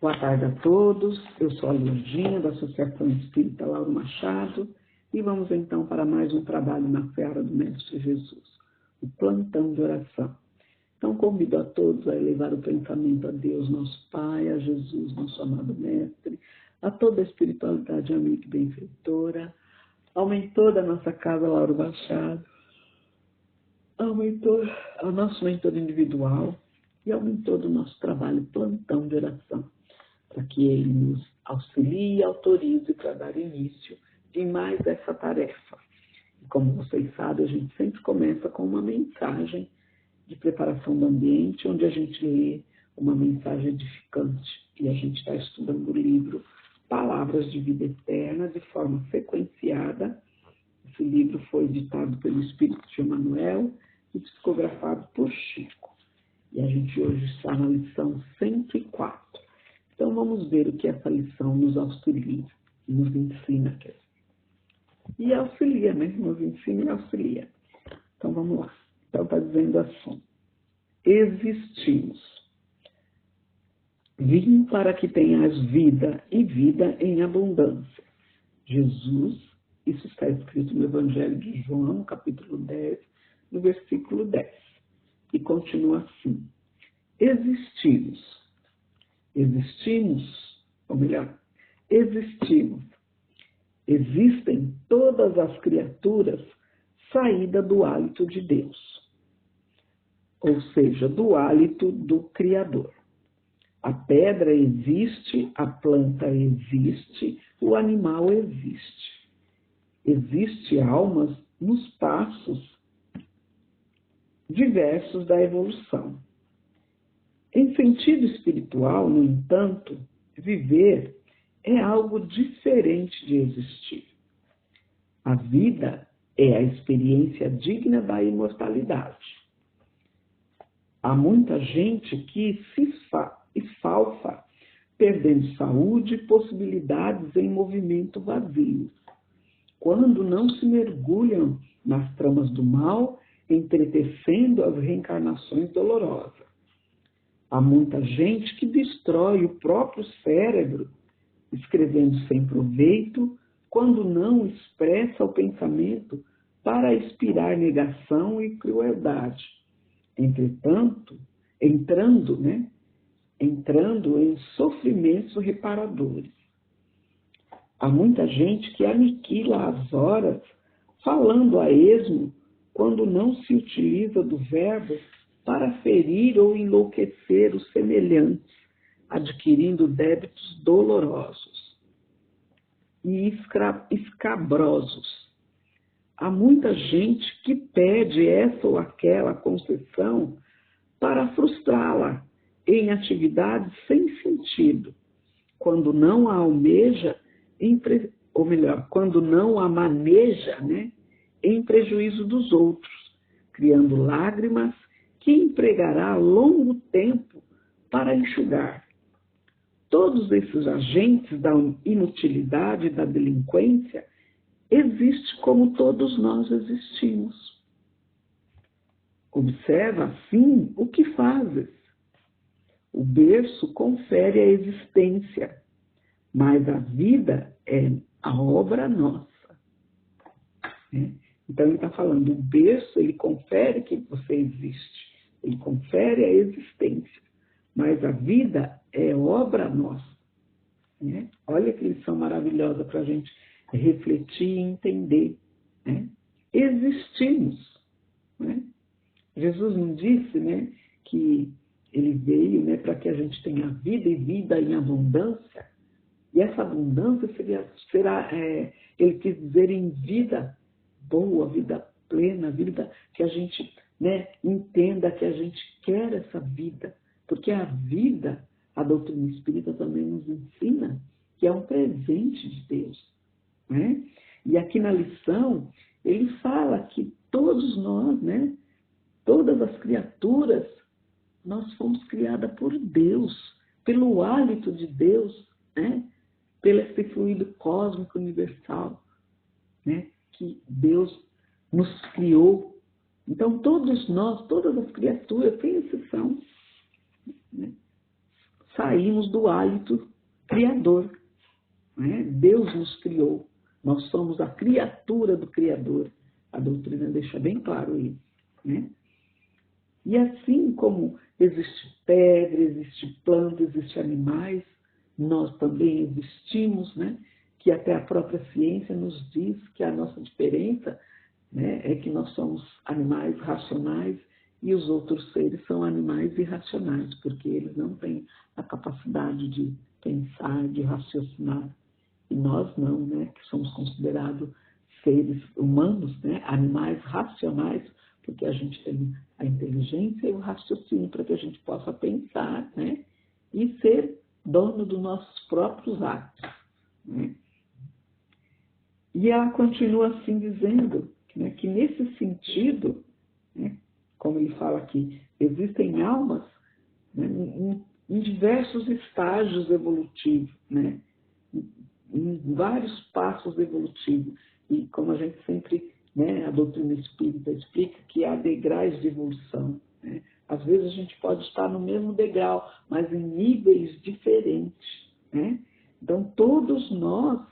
Boa tarde a todos, eu sou a Lourdinha, da Associação Espírita Lauro Machado, e vamos então para mais um trabalho na seara do Mestre Jesus, o plantão de oração. Então convido a todos a elevar o pensamento a Deus, nosso Pai, a Jesus, nosso amado Mestre, a toda a espiritualidade amiga e benfeitora, ao mentor da nossa casa, Lauro Machado, ao nosso mentor individual e ao mentor do nosso trabalho, plantão de oração, para que ele nos auxilie e autorize para dar início em mais essa tarefa. E como vocês sabem, a gente sempre começa com uma mensagem de preparação do ambiente, onde a gente lê uma mensagem edificante. E a gente está estudando o livro Palavras de Vida Eterna, de forma sequenciada. Esse livro foi editado pelo Espírito de Emmanuel e psicografado por Chico. E a gente hoje está na lição 104. Então vamos ver o que essa lição nos auxilia, nos ensina. E auxilia, né? Nos ensina e auxilia. Então vamos lá. Então está dizendo assim: existimos. Vim para que tenhas vida e vida em abundância. Jesus, isso está escrito no Evangelho de João, capítulo 10, no versículo 10. E continua assim: existimos. Existimos, ou melhor, existimos. Existem todas as criaturas saída do hálito de Deus, ou seja, do hálito do Criador. A pedra existe, a planta existe, o animal existe. Existem almas nos passos diversos da evolução. Em sentido espiritual, no entanto, viver é algo diferente de existir. A vida é a experiência digna da imortalidade. Há muita gente que se esfalfa, perdendo saúde e possibilidades em movimento vazio, quando não se mergulham nas tramas do mal, entretecendo as reencarnações dolorosas. Há muita gente que destrói o próprio cérebro, escrevendo sem proveito, quando não expressa o pensamento para inspirar negação e crueldade. Entretanto, entrando em sofrimentos reparadores. Há muita gente que aniquila as horas, falando a esmo, quando não se utiliza do verbo para ferir ou enlouquecer os semelhantes, adquirindo débitos dolorosos e escabrosos. Há muita gente que pede essa ou aquela concessão para frustrá-la em atividades sem sentido, quando não a almeja, quando não a maneja, em prejuízo dos outros, criando lágrimas que empregará longo tempo para enxugar. Todos esses agentes da inutilidade e da delinquência existem como todos nós existimos. Observa, assim, o que fazes. O berço confere a existência, mas a vida é a obra nossa. Então ele está falando, o berço, ele confere que você existe, ele confere a existência, mas a vida é obra nossa. Olha que lição maravilhosa para a gente refletir e entender. Existimos. Jesus não disse que ele veio para que a gente tenha vida e vida em abundância? E essa abundância será, ele quis dizer em vida boa, vida plena, vida que a gente entenda que a gente quer essa vida. Porque a vida, a doutrina espírita também nos ensina que é um presente de Deus. E aqui na lição, ele fala que todos nós, todas as criaturas, nós fomos criadas por Deus, pelo hálito de Deus, pelo esse fluido cósmico universal, que Deus nos criou. Então, todos nós, todas as criaturas, sem exceção, saímos do hálito criador. Né? Deus nos criou. Nós somos a criatura do Criador. A doutrina deixa bem claro isso. Né? E assim como existe pedra, existe planta, existe animais, nós também existimos, né? Que até a própria ciência nos diz que a nossa diferença, né, é que nós somos animais racionais e os outros seres são animais irracionais, porque eles não têm a capacidade de pensar, de raciocinar. E nós não, né, que somos considerados seres humanos, né, animais racionais, porque a gente tem a inteligência e o raciocínio para que a gente possa pensar, né, e ser dono dos nossos próprios atos. Né? E ela continua assim dizendo, né, que nesse sentido, né, como ele fala aqui, existem almas, né, em diversos estágios evolutivos, né, em vários passos evolutivos. E como a gente sempre, né, a doutrina espírita explica que há degraus de evolução. Né? Às vezes a gente pode estar no mesmo degrau, mas em níveis diferentes. Né? Então todos nós,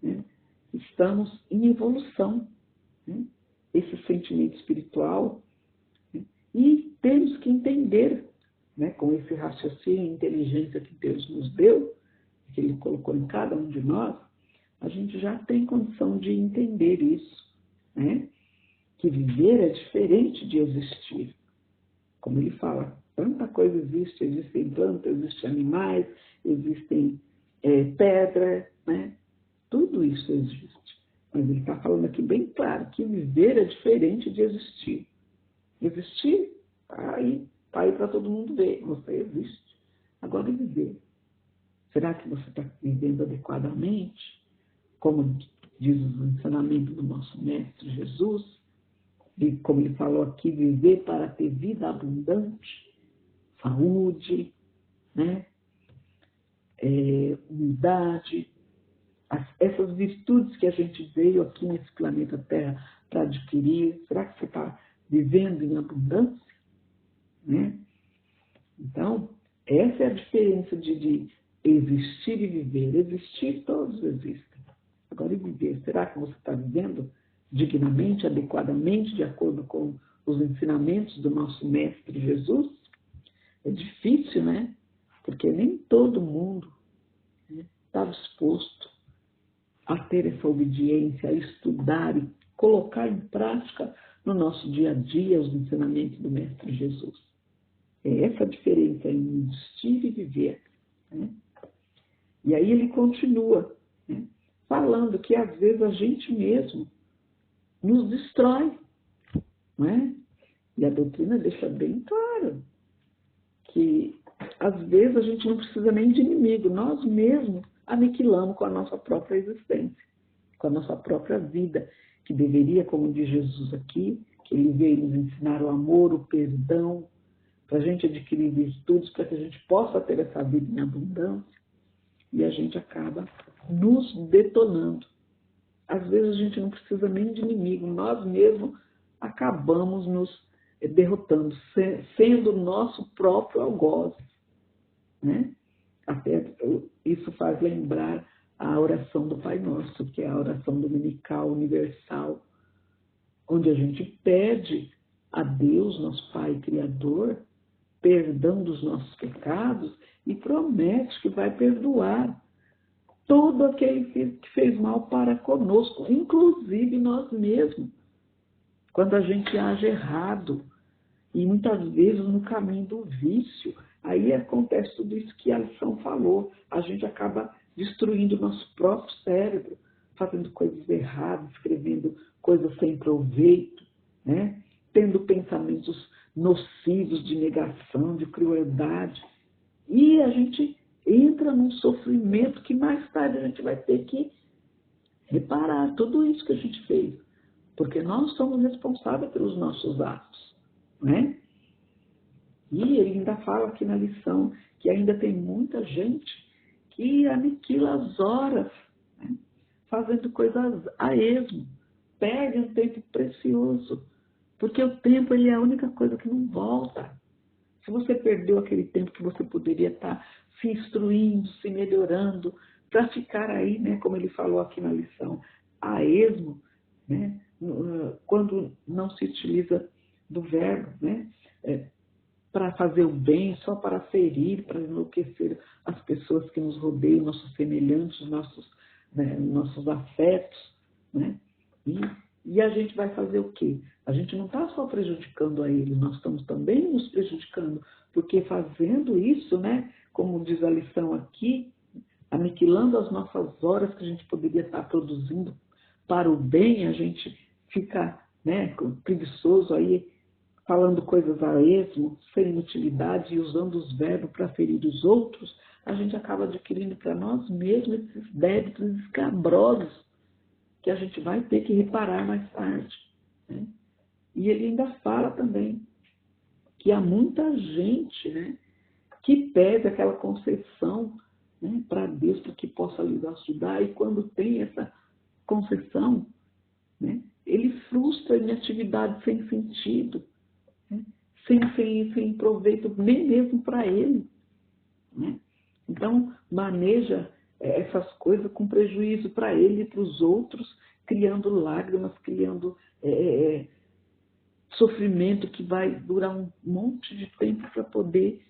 né, estamos em evolução. Né? Esse sentimento espiritual. Né? E temos que entender, né, com esse raciocínio e inteligência que Deus nos deu, que Ele colocou em cada um de nós, a gente já tem condição de entender isso, né? Que viver é diferente de existir. Como ele fala, tanta coisa existe, existem plantas, existem animais, existem pedra, né? Tudo isso existe. Mas ele está falando aqui bem claro que viver é diferente de existir. Existir está aí para todo mundo ver, você existe. Agora viver. Será que você está vivendo adequadamente? Como diz o ensinamento do nosso Mestre Jesus, e como ele falou aqui, viver para ter vida abundante, saúde, né? Humildade, essas virtudes que a gente veio aqui nesse planeta Terra para adquirir, será que você está vivendo em abundância? Né? Então, essa é a diferença de existir e viver. Existir, todos existem. Agora, e viver? Será que você está vivendo dignamente, adequadamente, de acordo com os ensinamentos do nosso Mestre Jesus? É difícil, né? Porque nem todo mundo está disposto a ter essa obediência, a estudar e colocar em prática no nosso dia a dia os ensinamentos do Mestre Jesus. É essa a diferença em existir e viver. Né? E aí ele continua, né, falando que às vezes a gente mesmo nos destrói. Né? E a doutrina deixa bem claro que às vezes a gente não precisa nem de inimigo, nós mesmos aniquilamos com a nossa própria existência, com a nossa própria vida, que deveria, como diz Jesus aqui, que ele veio nos ensinar o amor, o perdão, para a gente adquirir virtudes, para que a gente possa ter essa vida em abundância, e a gente acaba nos detonando. Às vezes a gente não precisa nem de inimigo, nós mesmos acabamos nos derrotando, sendo o nosso próprio algoz. Né? Até isso faz lembrar a oração do Pai Nosso, que é a oração dominical universal, onde a gente pede a Deus, nosso Pai Criador, perdão dos nossos pecados e promete que vai perdoar todo aquele que fez mal para conosco, inclusive nós mesmos, quando a gente age errado e muitas vezes no caminho do vício. Aí acontece tudo isso que a lição falou. A gente acaba destruindo o nosso próprio cérebro, fazendo coisas erradas, escrevendo coisas sem proveito, né? Tendo pensamentos nocivos de negação, de crueldade. E a gente entra num sofrimento que mais tarde a gente vai ter que reparar tudo isso que a gente fez. Porque nós somos responsáveis pelos nossos atos, né? E ele ainda fala aqui na lição que ainda tem muita gente que aniquila as horas, né? Fazendo coisas a esmo, perde um tempo precioso, porque o tempo ele é a única coisa que não volta. Se você perdeu aquele tempo que você poderia estar se instruindo, se melhorando, para ficar aí, né, como ele falou aqui na lição, a esmo, né, quando não se utiliza do verbo, né, para fazer o bem, só para ferir, para enlouquecer as pessoas que nos rodeiam, nossos semelhantes, nossos afetos, né? E a gente vai fazer o quê? A gente não está só prejudicando a ele, nós estamos também nos prejudicando, porque fazendo isso, né, como diz a lição aqui, aniquilando as nossas horas que a gente poderia estar produzindo para o bem, a gente fica, né, preguiçoso aí, falando coisas a esmo, sem utilidade e usando os verbos para ferir os outros, a gente acaba adquirindo para nós mesmos esses débitos escabrosos que a gente vai ter que reparar mais tarde, né? E ele ainda fala também que há muita gente, né, que pede aquela concessão, né, para Deus, para que possa lhes ajudar, e quando tem essa concessão, né, ele frustra em atividade sem sentido, né, sem proveito nem mesmo para ele, né? Então, maneja essas coisas com prejuízo para ele e para os outros, criando lágrimas, criando sofrimento que vai durar um monte de tempo para poder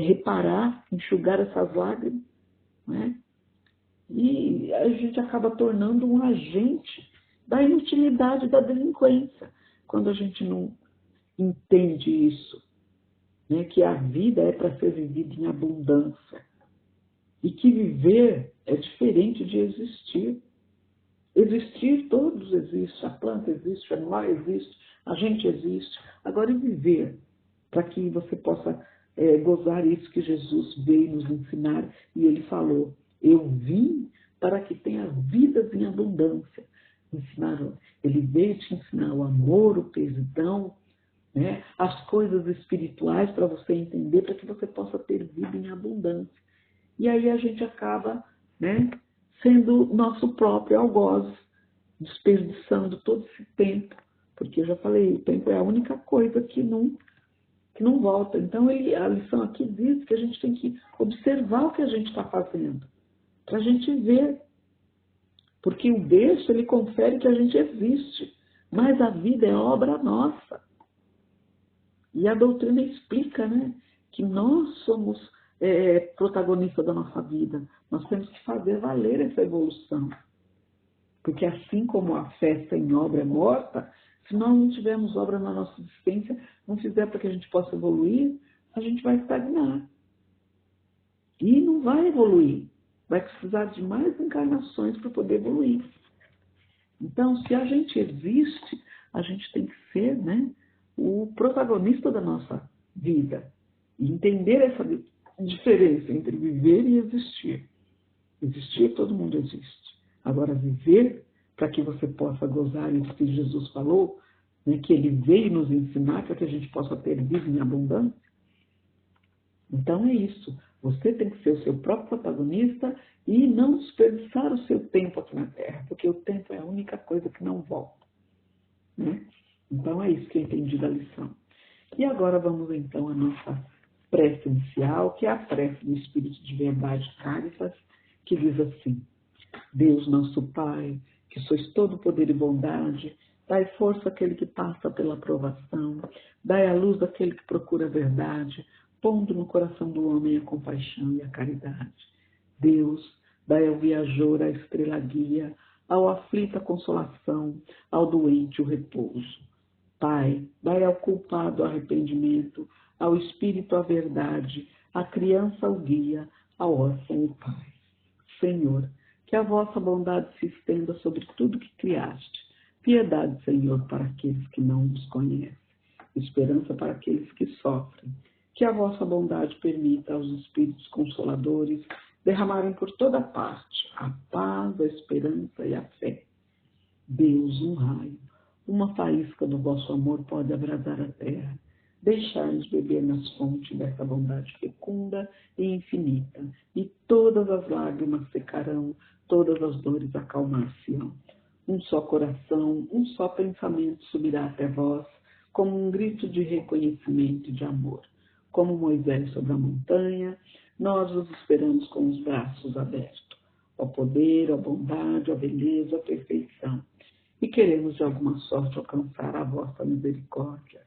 reparar, enxugar essas lágrimas, né? E a gente acaba tornando um agente da inutilidade da delinquência, quando a gente não entende isso, né? Que a vida é para ser vivida em abundância e que viver é diferente de existir. Existir, todos existem, a planta existe, o animal existe, a gente existe. Agora, e viver, para que você possa gozar isso que Jesus veio nos ensinar, e ele falou, eu vim para que tenha vidas em abundância. Ele veio te ensinar o amor, o perdão, né, as coisas espirituais para você entender, para que você possa ter vida em abundância. E aí a gente acaba, né, sendo nosso próprio algoz, desperdiçando todo esse tempo, porque eu já falei, o tempo é a única coisa que não volta. Então a lição aqui diz que a gente tem que observar o que a gente está fazendo, para a gente ver, porque o berço ele confere que a gente existe, mas a vida é obra nossa. E a doutrina explica, né, que nós somos protagonistas da nossa vida. Nós temos que fazer valer essa evolução. Porque assim como a fé sem obra é morta, se nós não tivermos obra na nossa existência, não fizer para que a gente possa evoluir, a gente vai estagnar. E não vai evoluir. Vai precisar de mais encarnações para poder evoluir. Então, se a gente existe, a gente tem que ser, né, o protagonista da nossa vida. E entender essa diferença entre viver e existir. Existir, todo mundo existe. Agora, viver, para que você possa gozar isso que Jesus falou, né, que ele veio nos ensinar para que a gente possa ter vida em abundância. Então é isso. Você tem que ser o seu próprio protagonista e não desperdiçar o seu tempo aqui na Terra, porque o tempo é a única coisa que não volta, né? Então é isso que eu entendi da lição. E agora vamos então à nossa prece inicial, que é a prece do Espírito de Verdade Cáritas, que diz assim: Deus nosso Pai, que sois todo poder e bondade, dai força àquele que passa pela provação, dai a luz àquele que procura a verdade, pondo no coração do homem a compaixão e a caridade. Deus, dai ao viajor a estrela guia, ao aflito a consolação, ao doente o repouso. Pai, dai ao culpado o arrependimento, ao espírito a verdade, à criança o guia, ao órfão o pai. Senhor, que a vossa bondade se estenda sobre tudo que criaste. Piedade, Senhor, para aqueles que não vos conhecem. Esperança para aqueles que sofrem. Que a vossa bondade permita aos espíritos consoladores derramarem por toda parte a paz, a esperança e a fé. Deus, um raio, uma faísca do vosso amor pode abrasar a terra. Deixai-nos beber nas fontes dessa bondade fecunda e infinita, e todas as lágrimas secarão, todas as dores acalmar-se-ão. Um só coração, um só pensamento subirá até vós, como um grito de reconhecimento e de amor. como Moisés sobre a montanha, nós os esperamos com os braços abertos, ao poder, à bondade, à beleza, à perfeição. E queremos de alguma sorte alcançar a vossa misericórdia.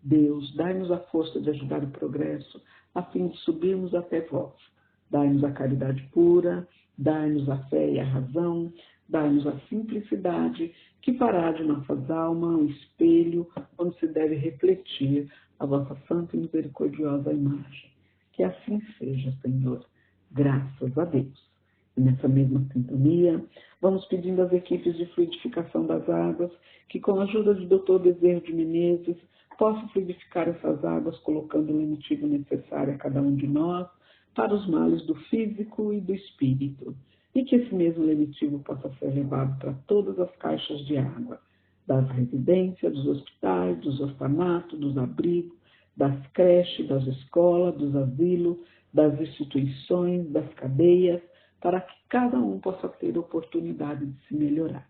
Deus, dai-nos a força de ajudar o progresso, a fim de subirmos até vós. Dai-nos a caridade pura, dai-nos a fé e a razão, dai-nos a simplicidade, que fará de nossas almas um espelho onde se deve refletir a vossa santa e misericordiosa imagem. Que assim seja, Senhor. Graças a Deus. E nessa mesma sintonia, vamos pedindo às equipes de fluidificação das águas que, com a ajuda do Dr. Bezerra de Menezes, possam fluidificar essas águas, colocando o lenitivo necessário a cada um de nós para os males do físico e do espírito. E que esse mesmo lenitivo possa ser levado para todas as caixas de água, das residências, dos hospitais, dos orfanatos, dos abrigos, das creches, das escolas, dos asilos, das instituições, das cadeias, para que cada um possa ter oportunidade de se melhorar.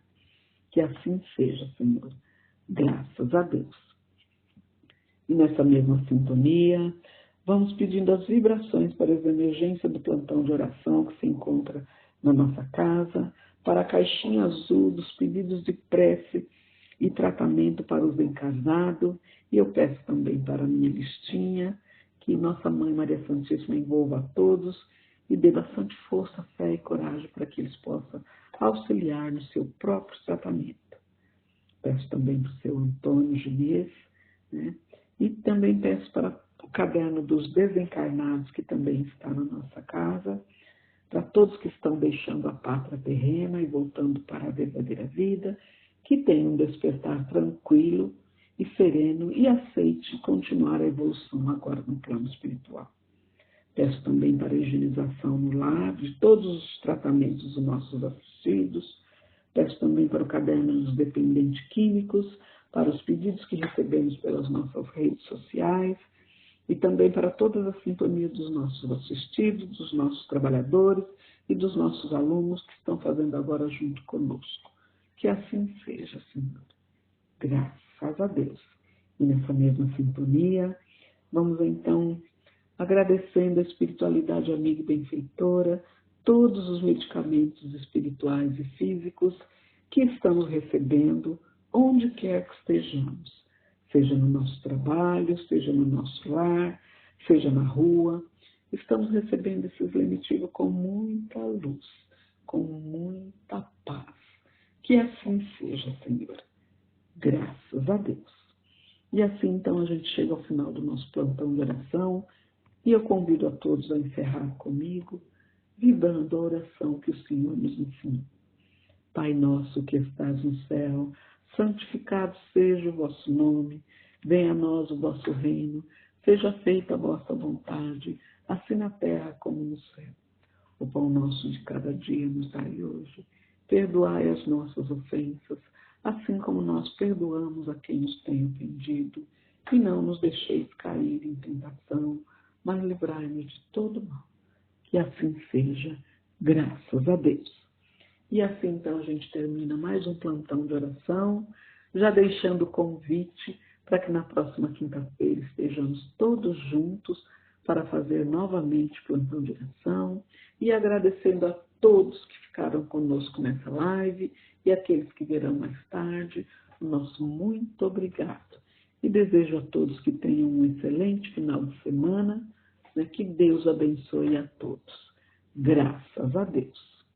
Que assim seja, Senhor. Graças a Deus. E nessa mesma sintonia, vamos pedindo as vibrações para as emergências do plantão de oração que se encontra na nossa casa, para a caixinha azul dos pedidos de prece e tratamento para os encarnados, e eu peço também para a minha listinha, que Nossa Mãe Maria Santíssima envolva a todos e dê bastante força, fé e coragem para que eles possam auxiliar no seu próprio tratamento. Peço também para o seu Antônio Ginês, né? E também peço para o caderno dos desencarnados, que também está na nossa casa, para todos que estão deixando a pátria terrena e voltando para a verdadeira vida, que tenham um despertar tranquilo e sereno e aceite continuar a evolução agora no plano espiritual. Peço também para a higienização no lar de todos os tratamentos dos nossos assistidos. Peço também para o caderno dos dependentes químicos, para os pedidos que recebemos pelas nossas redes sociais e também para todas as sintonias dos nossos assistidos, dos nossos trabalhadores e dos nossos alunos que estão fazendo agora junto conosco. Que assim seja, Senhor. Graças a Deus. E nessa mesma sintonia, vamos então agradecendo a espiritualidade amiga e benfeitora, todos os medicamentos espirituais e físicos que estamos recebendo, onde quer que estejamos, seja no nosso trabalho, seja no nosso lar, seja na rua. Estamos recebendo esses lenitivos com muita luz, com muita paz. Que assim seja, Senhor. Graças a Deus. E assim, então, a gente chega ao final do nosso plantão de oração e eu convido a todos a encerrar comigo, vibrando a oração que o Senhor nos ensinou. Pai nosso que estás no céu, santificado seja o vosso nome, venha a nós o vosso reino, seja feita a vossa vontade, assim na terra como no céu. O pão nosso de cada dia nos dai hoje. Perdoai as nossas ofensas, assim como nós perdoamos a quem nos tem ofendido. E não nos deixeis cair em tentação, mas livrai-nos de todo mal. Que assim seja, graças a Deus. E assim, então, a gente termina mais um plantão de oração, já deixando o convite para que na próxima quinta-feira estejamos todos juntos para fazer novamente plantão de oração e agradecendo a todos que ficaram conosco nessa live e aqueles que virão mais tarde, o nosso muito obrigado. E desejo a todos que tenham um excelente final de semana, né? Que Deus abençoe a todos. Graças a Deus.